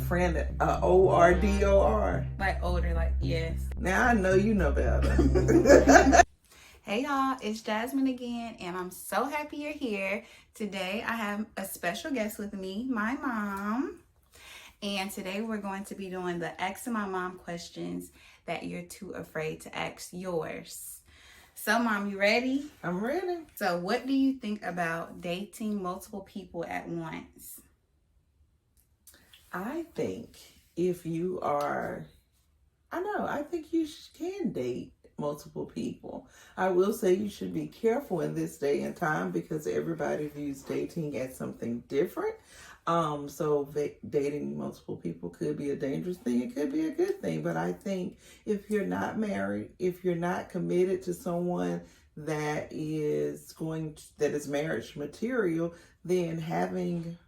friend, O-R-D-O-R. Like older, like, yes. Now I know you know better. Hey y'all, it's Jasmine again, and I'm so happy you're here. Today I have a special guest with me, my mom. And today we're going to be doing the Asking My Mom questions that you're too afraid to ask yours. So Mom, you ready? I'm ready. So what do you think about dating multiple people at once? I think if you are, I think you can date multiple people. I will say you should be careful in this day and time because everybody views dating as something different. So dating multiple people could be a dangerous thing. It could be a good thing. But I think if you're not married, if you're not committed to someone that is marriage material, then having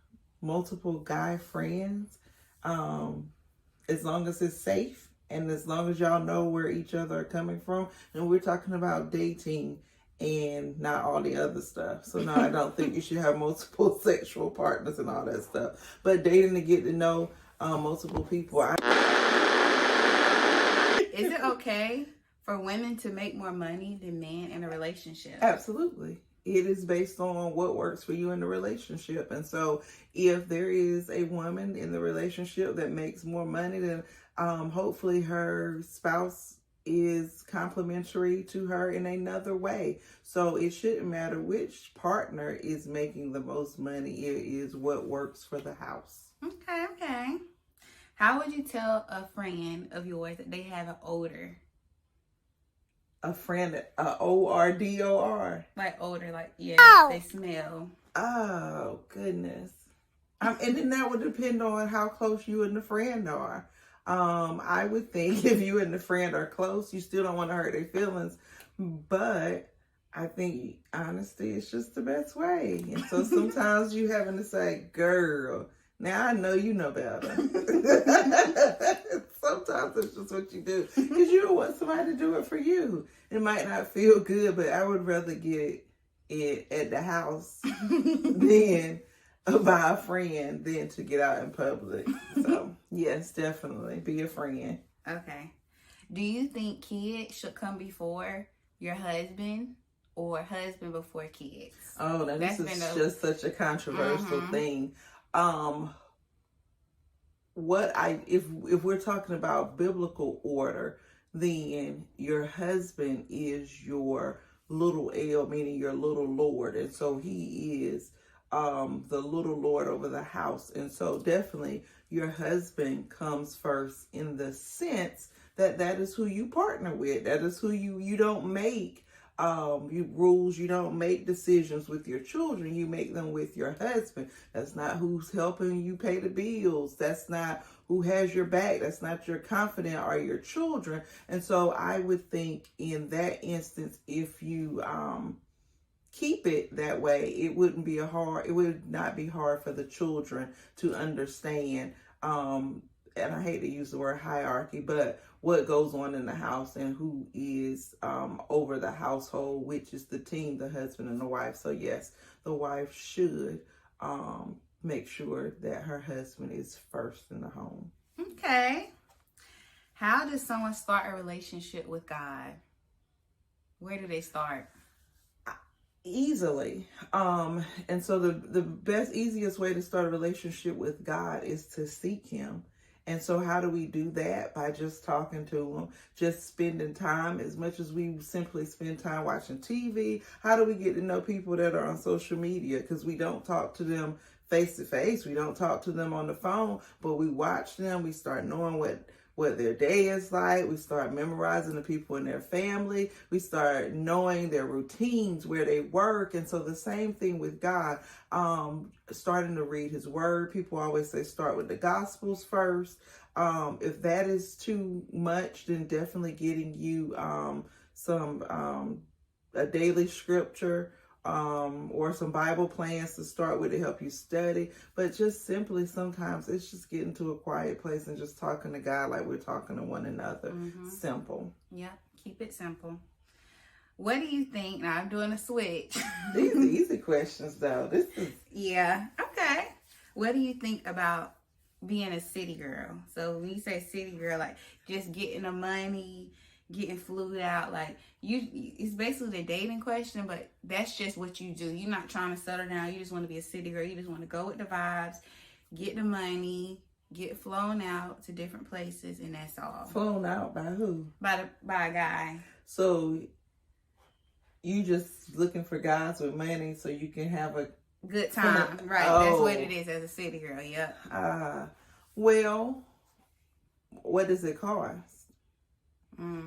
multiple guy friends, as long as it's safe and as long as y'all know where each other are coming from, and we're talking about dating and not all the other stuff. So no, I don't think you should have multiple sexual partners and all that stuff. But dating to get to know multiple people. Is it okay for women to make more money than men in a relationship? Absolutely. It is based on what works for you in the relationship. And so if there is a woman in the relationship that makes more money, then hopefully her spouse is complimentary to her in another way. So it shouldn't matter which partner is making the most money. It is what works for the house. Okay. How would you tell a friend of yours that they have an odor? A friend, O-R-D-O-R. Like odor, like, yes, they smell. Oh, goodness. And then that would depend on how close you and the friend are. I would think if you and the friend are close, you still don't want to hurt their feelings. But I think honesty is just the best way. And so sometimes you having to say, girl, now I know you know better. Sometimes it's just what you do. Because you don't want somebody to do it for you. It might not feel good, but I would rather get it at the house than by a friend than to get out in public. So, yes, definitely. Be a friend. Okay. Do you think kids should come before your husband or husband before kids? Oh, now this is just such a controversial thing. If we're talking about biblical order, then your husband is your little L, meaning your little Lord. And so he is the little Lord over the house. And so definitely your husband comes first in the sense that is who you partner with. That is who you don't make rules. You don't make decisions with your children. You make them with your husband. That's not who's helping you pay the bills. That's not who has your back. That's not your confidant or your children. And so I would think in that instance, if you keep it that way, it would not be hard for the children to understand. And I hate to use the word hierarchy, but what goes on in the house and who is over the household, which is the team, the husband and the wife. So yes, the wife should make sure that her husband is first in the home. Okay. How does someone start a relationship with God? Where do they start? Easily. And so the easiest way to start a relationship with God is to seek him. And so how do we do that? By just talking to him, just spending time as much as we simply spend time watching TV. How do we get to know people that are on social media? Because we don't talk to them face to face. We don't talk to them on the phone, but we watch them. We start knowing what their day is like. We start memorizing the people in their family. We start knowing their routines, where they work. And so the same thing with God, starting to read his word. People always say start with the Gospels first. If that is too much, then definitely getting you a daily scripture or some Bible plans to start with to help you study. But just simply, sometimes it's just getting to a quiet place and just talking to God like we're talking to one another. Simple. Yeah, keep it simple. What do you think? Now I'm doing a switch. These are easy questions though. Yeah. Okay. What do you think about being a city girl. So when you say city girl, like just getting the money, getting flued out, like it's basically the dating question, but that's just what you do. You're not trying to settle down. You just want to be a city girl. You just want to go with the vibes, get the money, get flown out to different places, and that's all. Flown out by who? By a guy. So you just looking for guys with money so you can have a good time, right? Oh. That's what it is as a city girl. Yep. Well, what does it cost?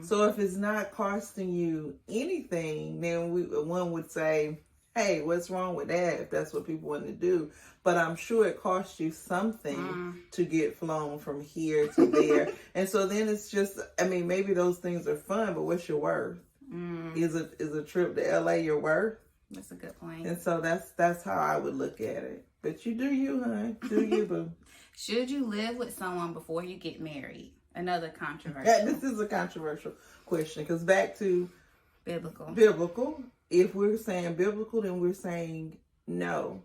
So if it's not costing you anything, then one would say, hey, what's wrong with that if that's what people want to do? But I'm sure it costs you something to get flown from here to there. And so then it's just, I mean, maybe those things are fun, but what's your worth? Is a trip to LA your worth? That's a good point. And so that's how I would look at it. But you do you, hon. Do you, boo. Should you live with someone before you get married? Another controversial. Yeah, this is a controversial question because back to biblical. If we're saying biblical, then we're saying no,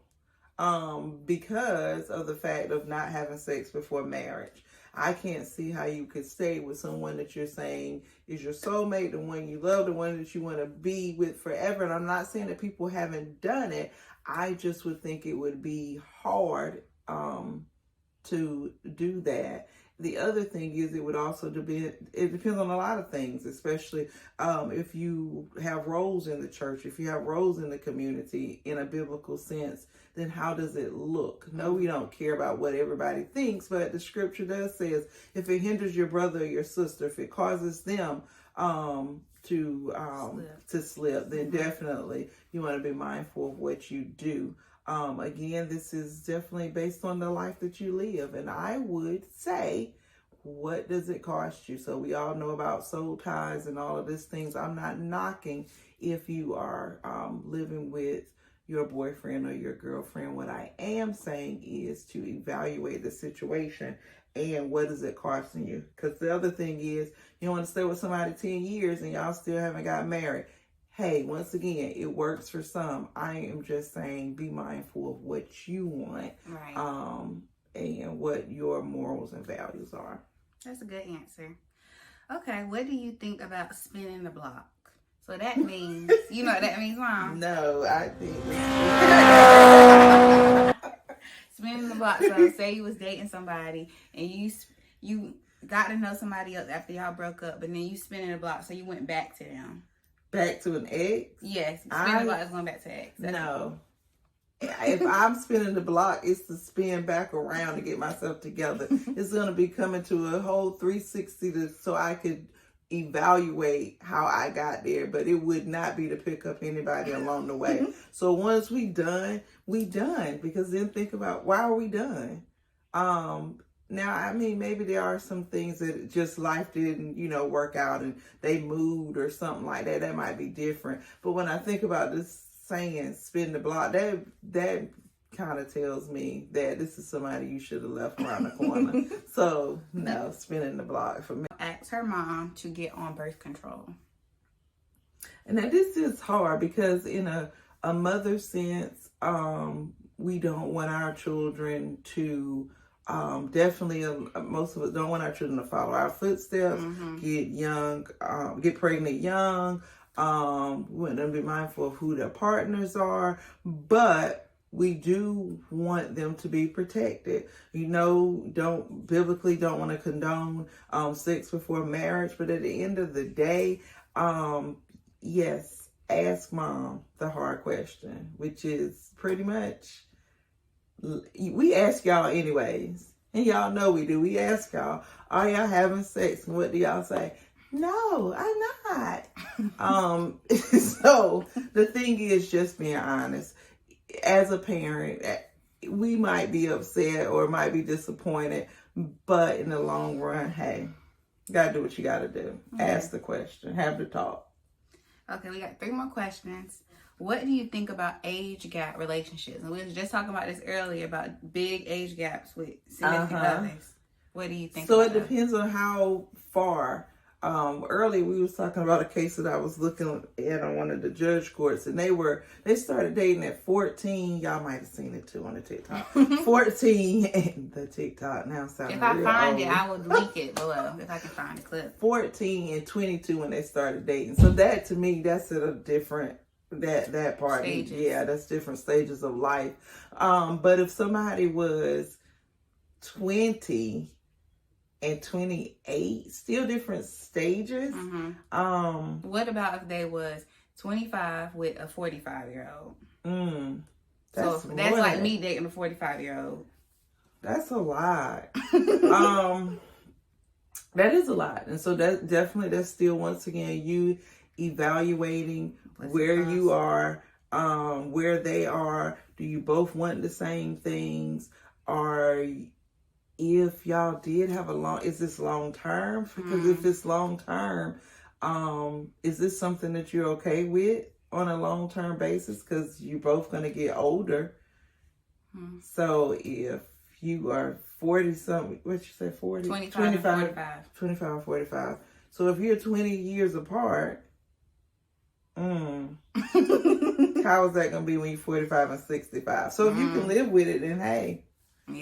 because of the fact of not having sex before marriage. I can't see how you could stay with someone that you're saying is your soulmate, the one you love, the one that you want to be with forever. And I'm not saying that people haven't done it. I just would think it would be hard to do that. The other thing is it would also depend, it depends on a lot of things, especially if you have roles in the church, if you have roles in the community in a biblical sense, then how does it look? No, we don't care about what everybody thinks, but the scripture does says if it hinders your brother or your sister, if it causes them to slip, then definitely you want to be mindful of what you do. Again, this is definitely based on the life that you live. And I would say, what does it cost you? So we all know about soul ties and all of these things. I'm not knocking if you are living with your boyfriend or your girlfriend. What I am saying is to evaluate the situation and what is it costing you? Because the other thing is, you don't want to stay with somebody 10 years and y'all still haven't got married. Hey, once again, it works for some. I am just saying be mindful of what you want, right. And what your morals and values are. That's a good answer. Okay, what do you think about spinning the block? So that means, you know what that means, Mom? No, I think spinning the block. So say you was dating somebody and you got to know somebody else after y'all broke up, but then you spinning the block, so you went back to them. Back to an ex? Yes. Spinning the block is going back to ex. No. If I'm spinning the block, it's to spin back around to get myself together. It's going to be coming to a whole 360 so I could evaluate how I got there. But it would not be to pick up anybody along the way. So once we done. Because then think about, why are we done? Now, I mean, maybe there are some things that just life didn't, work out and they moved or something like that. That might be different. But when I think about this saying, spin the block, that kind of tells me that this is somebody you should have left around the corner. So, no, spinning the block for me. Asked her mom to get on birth control. And now this is hard because in a mother sense, we don't want our children to... definitely, most of us don't want our children to follow our footsteps, get pregnant young. We want them to be mindful of who their partners are, but we do want them to be protected. Biblically don't want to condone sex before marriage, but at the end of the day, yes, ask mom the hard question, which is pretty much, we ask y'all anyways, and y'all know we do. We ask y'all, are y'all having sex? And what do y'all say? No, I'm not. So the thing is just being honest. As a parent, we might be upset or might be disappointed, but in the long run, hey, you gotta do what you gotta do. Mm-hmm. Ask the question, have the talk. Okay, we got 3 more questions. What do you think about age gap relationships? And we were just talking about this earlier about big age gaps with significant others. What do you think? So it depends on how far Earlier we was talking about a case that I was looking at on one of the judge courts, and they started dating at 14. Y'all might have seen it too on the TikTok. 14 and the TikTok now sounds If I find old. it, I will link it below if I can find the clip. 14 and 22 when they started dating. So that to me, that's at a different that part. Stages. Yeah, that's different stages of life. But if somebody was 20 and 28, still different stages. What about if they was 25 with a 45-year-old? That's like me dating a 45-year-old. That's a lot. That is a lot. And so that's still, once again, you evaluating where you are, where they are. Do you both want the same things? Or if y'all did have is this long term? Because if it's long term, is this something that you're okay with on a long term basis? Because you're both going to get older. So if you are 40 something, what you say, 40? 25 and 45. So if you're 20 years apart, how is that going to be when you're 45 and 65? So if you can live with it, then hey,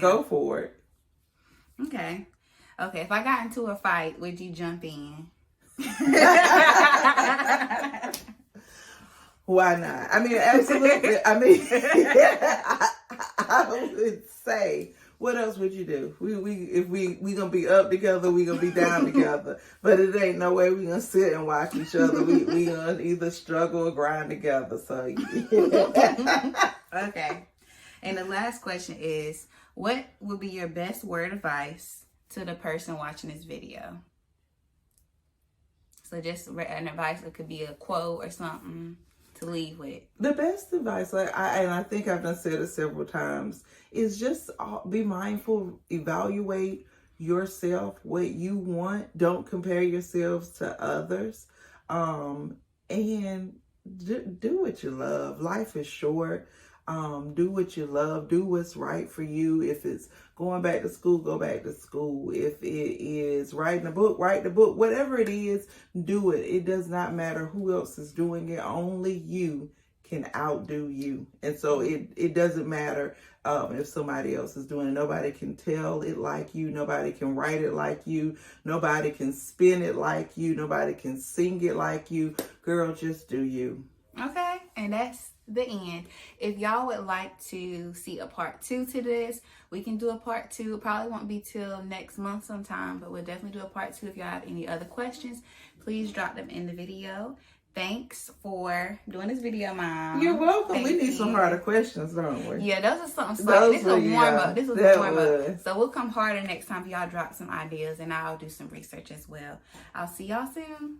go for it. Okay. If I got into a fight, would you jump in? Why not? I mean, absolutely. I mean, I would say, what else would you do? If we gonna be up together, we gonna be down together. But it ain't no way we gonna sit and watch each other. We gonna either struggle or grind together. So yeah. Okay. And the last question is, what would be your best word of advice to the person watching this video? So just an advice, it could be a quote or something to leave with. The best advice, I think I've done said it several times, is just be mindful, evaluate yourself, what you want. Don't compare yourselves to others. And do what you love. Life is short. Do what you love. Do what's right for you. If it's going back to school, go back to school. If it is writing a book, write the book. Whatever it is, do it. It does not matter who else is doing it. Only you can outdo you. And so it doesn't matter if somebody else is doing it. Nobody can tell it like you. Nobody can write it like you. Nobody can spin it like you. Nobody can sing it like you. Girl, just do you. Okay, and that's the end. If y'all would like to see a part 2 to this, we can do a part 2. It probably won't be till next month sometime, but we'll definitely do a part 2. If y'all have any other questions, please drop them in the video. Thanks for doing this video, Mom. You're welcome. Thank we need you. some harder questions, don't we? Yeah, those are something slight. This is a warm-up. This was a warm-up. So we'll come harder next time for y'all drop some ideas, and I'll do some research as well. I'll see y'all soon.